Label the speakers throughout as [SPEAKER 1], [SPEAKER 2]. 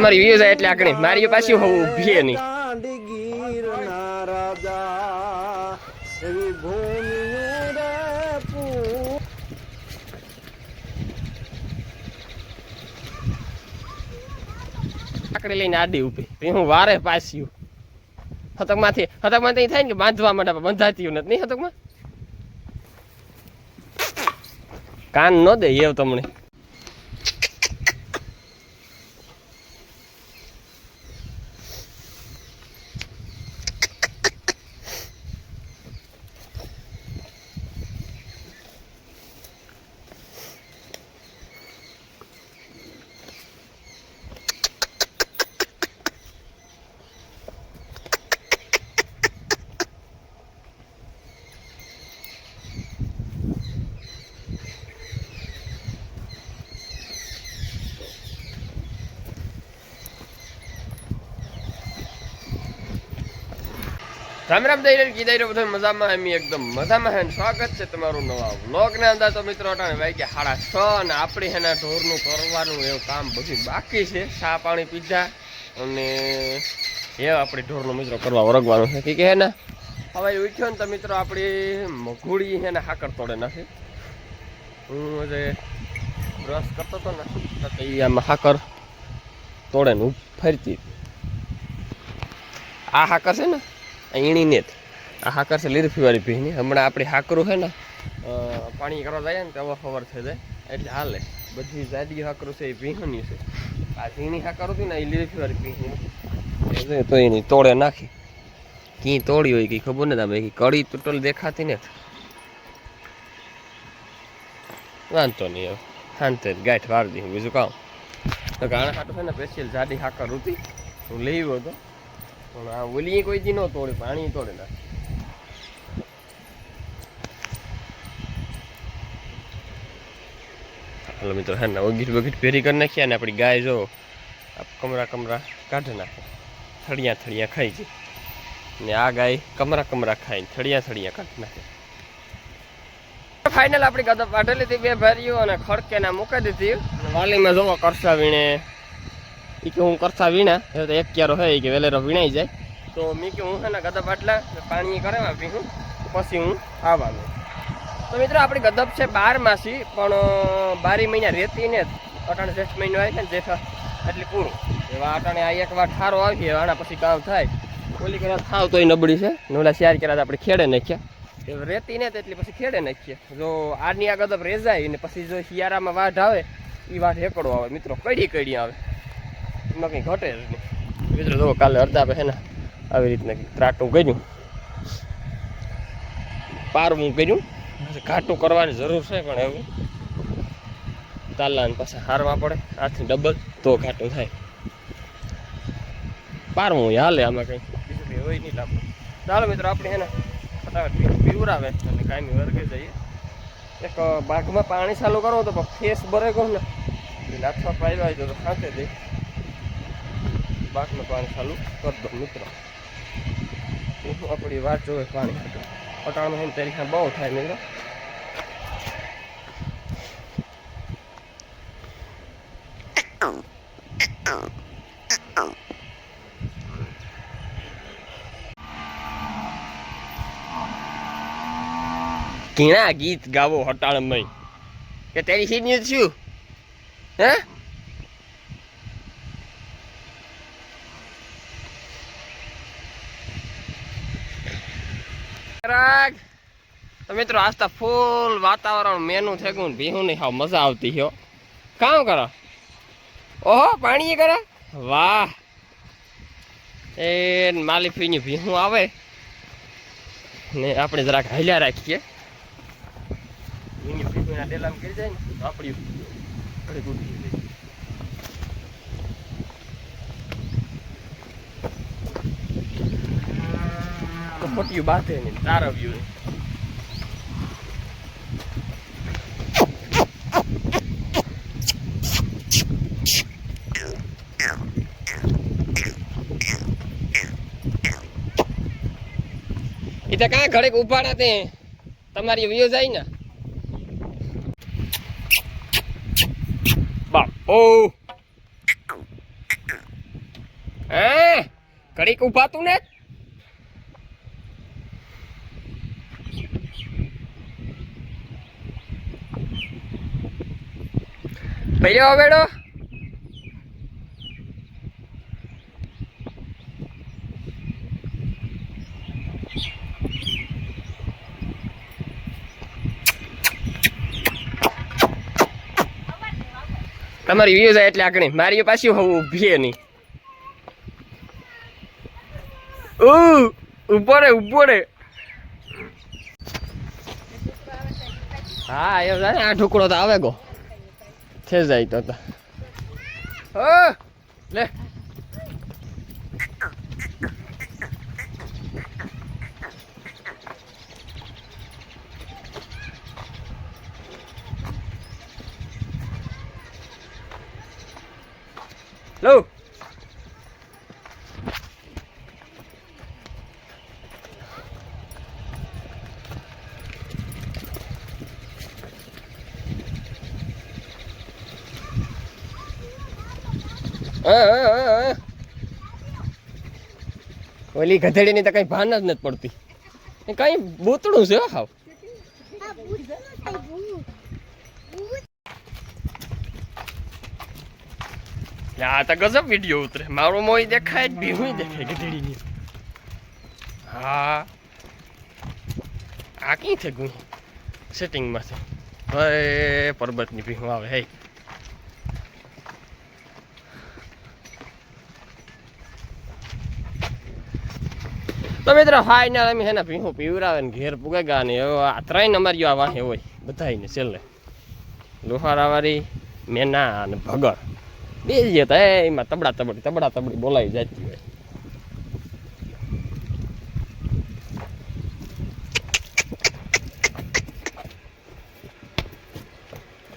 [SPEAKER 1] તમારી વ્યૂ જાય એટલે આગળ મારી પાછી હું ઊભી નહીં. આકડી લઈને આડી ઊભી હું વારે પાસ્યું હતકમાંથી થાય ને કે બાંધવા માટે બંધાતી નથી હતકમાં કાન ન દે એવ તમને. રામ રામ દઈ કીધા બધા મજામાં એમ એકદમ મજામાં હે. સ્વાગત છે તમારું નવા વ્લોગ ને અંદર. તો મિત્રો અટાણે વાગ્યા 6:30 અને આપણે એના ઢોરનું કરવાનું એવું કામ બધું બાકી છે. ચા પાણી પીધા અને એ આપણે ઢોરનું મિત્રો કરવા વરગવાનું છે કે હે ને. હવે ઉઠ્યો ને તો મિત્રો આપણી મઘુડી છે ને હાકર તોડે નાખી. હું જે બ્રશ કરતો હતો ને તો એ આમાં હાકર તોડે ને ફરતી. આ હાકર છે ને ઈણી ને આ હાકર છે લીરફી વાળી ભીની. હમણાં આપણી હાકરું છે ને પાણી કરવા જાય ને તો હવે ખબર થઈ જાય એટલે હાલે. બધી જાડી હાકરું છે એ ભીહની છે. આ ઝીણી હાકર હતી ને એ લીરફી વાળી ભીની તો એની તોડે નાખી. કી તોડી હોય કઈ ખબર ને તમે કડી તૂટલ દેખાતી ને વાંધો નહીં. હવે શાંતિ ગાંઠ વાર દી બીજું કામ તો ગાણા ખાટું છે ને સ્પેશિયલ જાડી હાકર હતી હું લેવો હતો પણ આ ઓલી કોઈ દી ન તોડે પાણી તોડે ના. હાલો મિત્રો હે ને વગીટ બગીટ ભેરી કરી નાખ્યા ને આપણી ગાય જો કમરા કાઢી નાખે. થળિયા ખાઈ ગઈ ને આ ગાય કમરા ખાઈને થળિયા કાઢી નાખે. ફાઇનલ આપણી ગદપ વાઢેલી હતી 2 ભારીઓ અને ખડકે ના મૂકી દીધી. વાલીમાં જોવો કરસા વીણે એ કે હું કરતા વીણા એ તો એક ક્યારો હોય કે વેલેરો વીણાઈ જાય તો મેં કે હું છે ને ગદપ આટલા પાણી કરે આપી હું પછી હું આવવાનું. તો મિત્રો આપણી ગદપ છે 12 માસી પણ 12 મહિના રહેતી ને અટાણે જેઠ મહિનો આવે છે ને જેઠ એટલે પૂરું એવા અટાણે આ એક વાર ઠારો આવીએ આના પછી કામ થાય. ઓલી કરા થાવ તોય નબળી છે નોલા 4 કરા આપણે ખેડે નાખ્યા એ રહેતી ને એટલે પછી ખેડે નાખીએ. જો આની આ ગદપ રેજાય ને પછી જો શિયાળામાં વાઢ આવે એ વાઢ એકડો આવે મિત્રો કડી આવે એમાં કંઈ ઘટે જ નહીં. મિત્રો જો કાલે અડધા છે ને આવી રીતના ત્રાટું કર્યું પારવું કર્યું ઘાટું કરવાની જરૂર છે પણ એવું તાલાને પાછા હારવા પડે આથી ડબલ તો ઘાટું થાય. પારવું હાલે આમાં કંઈ બીજું કંઈ હોય નહીં લાભ. ચાલો મિત્રો આપણે છે ને ફટાફટ પીવરાવે અને કાંઈ વર્ગે જઈએ. એક બાગમાં પાણી ચાલુ કરો તો ફેસ ભરે કહું ને નાથવા પાડ્યો હોય તો ખાતે દે બાકનું પાણી ચાલુ કરી દો મિત્રો. આપણી વાત જોવે પાણી પટાણમાં તરીકે બહુ થાય મિત્રો. કીણા ગીત ગાવો હટાણમય કે તેરી સીની છું હે તો મિત્રો આસ્તા ફૂલ વાતાવરણ મેનું થઈ ગયું ભીહું નહીં હાવ મજા આવતી હો. કામ કરો ઓહો પાણી કરે વાહ એ માલી ફીની ભીહું આવે ને આપણે જરાક હલ્યા રાખીએ. ડેલામ કરી જાય ને તો આપણી ખોટિયું બાંધે નહીં તારવ્યું એ તો કાં ઘડે ઉપાડા તે તમારી વ્યૂ જાય ને બાપ ઓ હે ઘડીક ઊભા તું ને ભૈયો બેડો તમારી વ્યૂ જાય એટલે આગળ મારી પાછી હોવું ઊભી નહીં ઉભો રે હા એમ જાય આ ઢોકળો તો આવે ગો છે જાય તો લે લો ઓલી ગધેડીની તો કઈ ભાન જ નથી પડતી કઈ બૂતડું છે હાવ આ તો ગજબ વિડીયો ઉતરે મારો મોય દેખાય જ ભીહું દેખાય ગધેડીની હા આ કઈ છે ગુણ સેટિંગમાં છે હવે પર્વતની ભીહું આવે હે તો મિત્રો ફાઈનલ અમે હેને ભીહું પીવરાવે ને ઘેર પુગેગા ને હવે આ 3 અમારી આ વાહે હોય બધાને છેલ્લે લોહારાવાળી મેના અને ભગર બે જ હતા એમાં તબડા તબડી બોલાઈ જતી હોય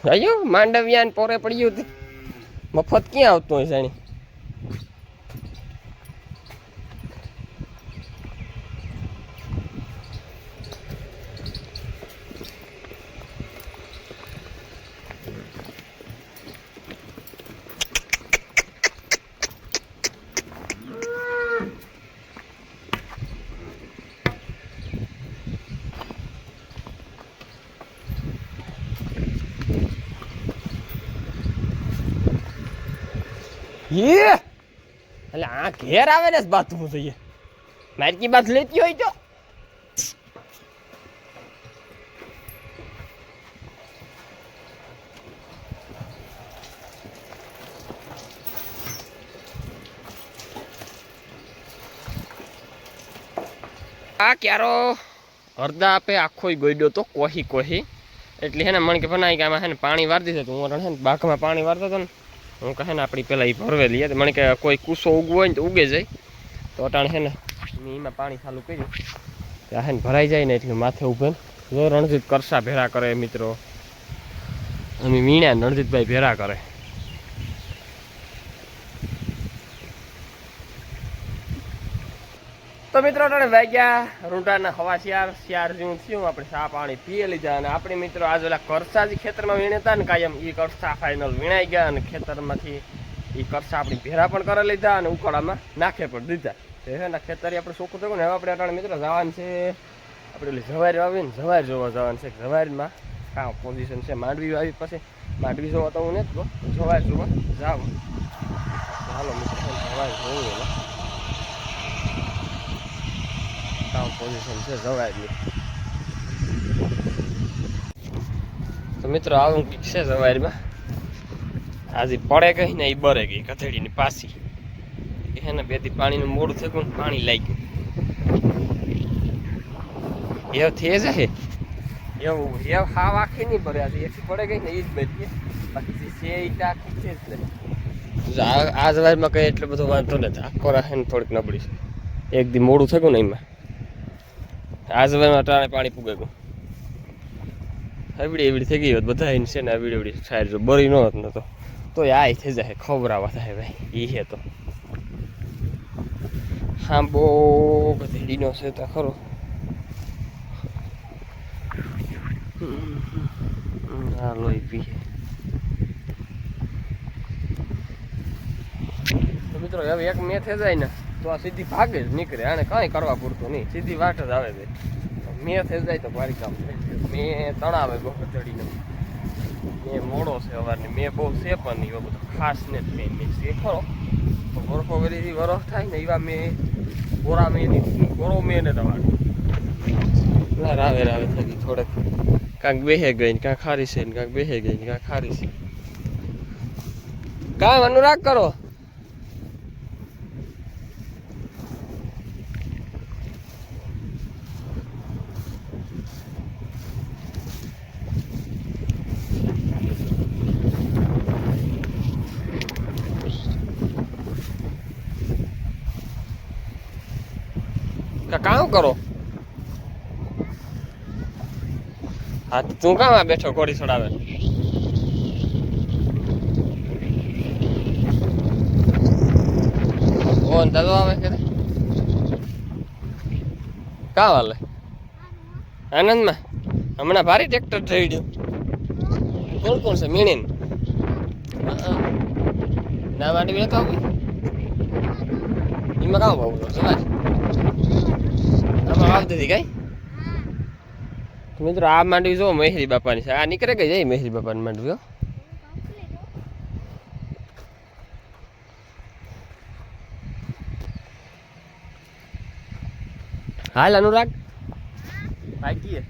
[SPEAKER 1] આયો માંડવિયાન પોરે પડ્યું હતું મફત ક્યાં આવતું હોય જાણી ये એટલે આ ઘેર આવે ને બાથરૂમ થઈએ મારી કી બાત લેતી હોય તો આ ક્યારો હરદા આપે આખો ગોઈડો તો કોહી એટલે હે ને મને કે બનાવી કે આમાં હે ને પાણી વારતી છે હું હે ને બાઘમાં પાણી વારતો હતો ને હું કહે ને આપણી પેલા એ ભરવેલી હતી મને કે કોઈ કૂસો ઉગવો હોય ને તો ઉગે જાય તો અટાણે છે ને એમાં પાણી ચાલુ કર્યું ત્યાં હે ને ભરાઈ જાય ને એટલે માથે ઉભે જો રણજીત કરસા ભેરા કરે મિત્રો અમે વીણ્યા રણજીતભાઈ ભેરા કરે તો મિત્રો અટાણે વાગ્યા રૂંટાના હવા ચાર જેવું થયું આપણે ચા પાણી પીએ લીધા અને આપણે મિત્રો આજ ઓલા કરસાજી ખેતરમાં વીણતા ને કાયમ એ કરસા ફાઇનલ વીણાઈ ગયા અને ખેતરમાંથી એ કરસા આપણી ભેરા પણ કરી લીધા અને ઉકાળામાં નાખે પણ દીધા તો હે ને ખેતરી આપણે ચોખ્ખું થયું ને હવે આપણે અટાણે મિત્રો જવાનું છે આપણે ઓલી જવારી આવીને જવારી જોવા જવાનું છે જવારીમાં હા પોઝિશન છે માંડવી આવી પછી માંડવી જોવા તો હું નથી જવારી જોવા જાઉં ચાલો મિત્રો જવારી જોવું પોઝિશન છે જવાયની તો મિત્રો આવું કંઈક છે જવાયમાં આજે પડે ગઈ ને એ બરે ગઈ કથેડીની પાછી એને બેથી પાણીનું મોડું થયું પાણી લાગ્યું એવું થઈ જાય એવું હાવ આખી નહીં ભરે આજે એથી પડે ગઈ ને એ જ બેઠી બાકી છે એ આખી છે જ નહીં આ જવાયમાં કઈ એટલો બધો વાંધો નથી આખો રાખે ને થોડીક નબળી છે એક દી મોડું થયું ને એમાં આ જવાયમાં અટાણે પાણી પૂગે ગયું એવડી થઈ ગઈ હોત બધા છે ને એવડી સાઈડ જો બરી ન હોત ને તો આ થઈ જાય ખબરાવા થાય ભાઈ એ હે તો હા બહુ ગધેડીનો છે તો ખરો હા લોહી પીએ તો મિત્રો હવે એક મેં થઈ જાય ને તો આ સીધી ભાગે જ નીકળે, આને કાંઈ કરવા પૂરતું નહીં, સીધી વાટ જ આવે છે. મેં થઈ જાય તો મારી કામ થાય. મેં તણાવે બહુ ચડીને, મેં મોડો છે સવારની, મેં બહુ છે પણ નહીં, એવો બધો ખાસ ને જ મેં છે ખરો. વરખો વેરીથી વરખ થાય ને એવા મેં ગોરા મેં નહીં, ગોરો મેં ને તમારે રાવે રાવે થઈ થોડેક કાંક બેહે ગઈ ને કાંક ખારી છે ને કાંક બેહે ગઈ ને કાંક ખારી છે. કામ અનુરાગ કરો. કામ કરો. હા તું કામ આ બેઠો ઘોડી ચડાવે? ઓન દાદો આવે કે કામ હાલે આનંદમાં? હમણાં ભારી ટ્રેક્ટર થઈ ગયું. કોણ કોણ છે? મીણીન ના માટે બે તો એમાં કામ ભાવ સવારે આમાં વાવતી હતી કઈ? મિત્રો આ માંડવી જો મહેરી બાપાની છે. આ નીકળે કઈ જાય મહેરી બાપાની માંડવી. હાલ અનુરાગ બાકી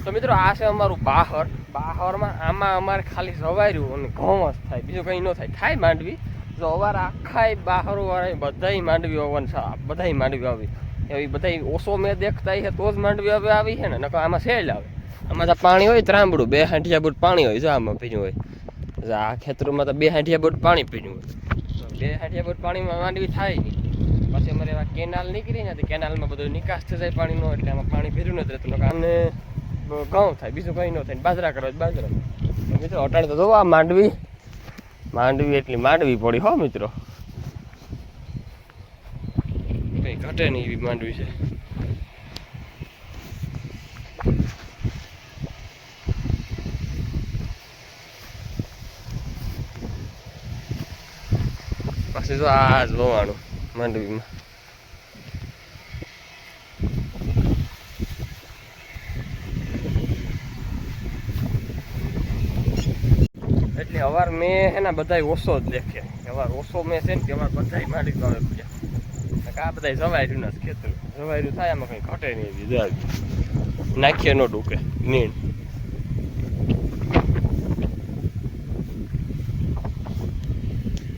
[SPEAKER 1] તો મિત્રો આ છે અમારું બાહર. બાહરમાં આમાં અમારે ખાલી સવાર્યું અને ઘઉં જ થાય, બીજું કંઈ ન થાય. થાય માંડવી જો અમારે આખા બાહરો વાળા બધા માંડવી આવવાની, બધા માંડવી આવી એવી બધા ઓછો મેં દેખતા છે તો જ માંડવી હવે આવી છે ને, નકર આમાં સેલ આવે. આમાં તો પાણી હોય ત્રાંબડું 2 હાંઠિયા બુટ પાણી હોય. જો આમાં પીણું હોય, આ ખેતરોમાં તો 2 હાંઠિયા બુટ પાણી પીણું હોય. 2 હાંઠિયા બુટ પાણીમાં માંડવી થાય નહીં. પછી અમારે એવા કેનાલ નીકળી ને કેનાલમાં બધું નિકાસ થઈ જાય પાણીનો, એટલે આમાં પાણી ભર્યું નથી રહેતું. આને ઘઉં થાય, બીજું કંઈ ન થાય. બાજરા કરો બાજરા. મિત્રો અટાણે તો જો આ માંડવી એટલી માંડવી પડી હો મિત્રો, કઈ ઘટે નહીં એવી માંડવી છે. પછી જો આ જ વવાણું માંડવીમાં. એટલે અવાર મેં એના બધા ઓછો જ દેખે. અવાર ઓછો મેં છે ને કે અવાર બધા માંડવી આવે પૂજા. આ બધા જવાયર્યું ના ખેતર જવાયર્યું થાય, આમાં કઈ ઘટે નહીં એવી જાય, નાખીએ ન ડૂકે નીણ.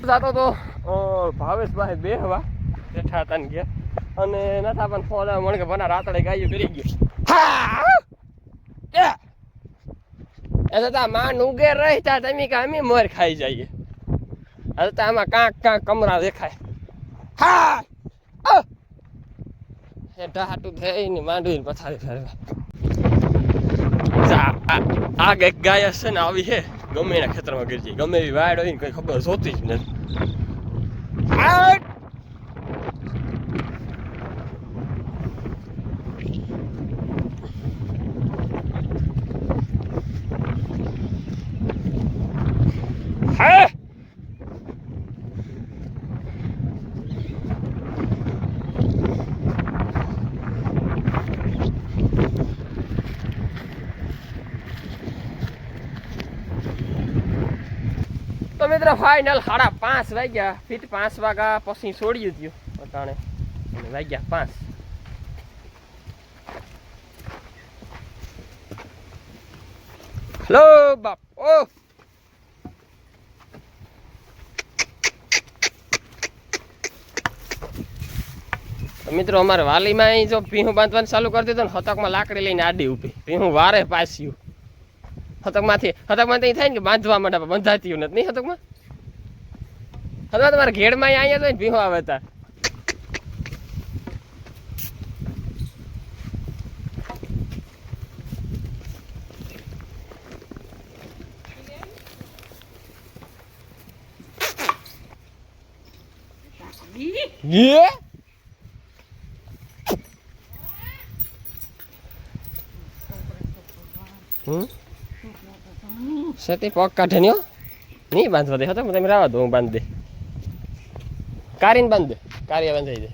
[SPEAKER 1] જાતો તો ભાવેશભાઈ બે હવા બેઠા હતા ને ગયા, અને નતા પણ ફોન મળે કે બના રાતડે ગાયું કરી ગયો. એટલે તો માન ઉગે રહેતા તમે કે અમે મોર ખાઈ જઈએ. હવે તો આમાં કાંક કાંક કમરા દેખાય. હા હાટું થઈને માંડવીને પથારી ફેરવા. આ એક ગાય છે ને આવી છે, ગમે એના ખેતરમાં ગીર જાય, ગમે એવી વાડ હોય ને કઈ ખબર જોતી જ નથી. તો મિત્રો ફાઇનલ 5:30 વાગ્યા, ફીટ 5 વાગ્યા પછી છોડ્યું હતું અટાણે, અને વાગ્યા 5. હેલો બાપ. ઓ મિત્રો અમારે વાલીમાં અહીં જો ભીહું બાંધવાનું ચાલુ કરી દીધું ને, હતકમાં લાકડી લઈને આડી ઊભી ભીહું વારે પાસ્યું. હતકમાંથી થાય ને કે બાંધવા માટે બંધાતી નથી નહીં હતકમાં. હવે તમારા ઘેડમાં અહીંયા જાય ને ભીહું આવે તા. સેતી પગ કાઢે નહીં હો. નહીં બાંધવા દે હતો તમે રાવા દો હું બાંધી દે. કારીને બાંધ દે, કારિયા બાંધાઈ દે.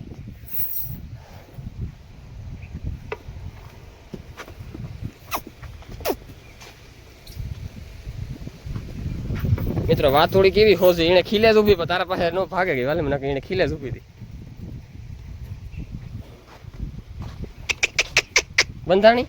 [SPEAKER 1] મિત્રો વાત થોડી કેવી હોશે, એને ખીલે જ ઊભી, પણ તારા પાસે ન ભાગે ગઈ વાલે મને એને ખીલે જ ઊભી હતી. બંધાણી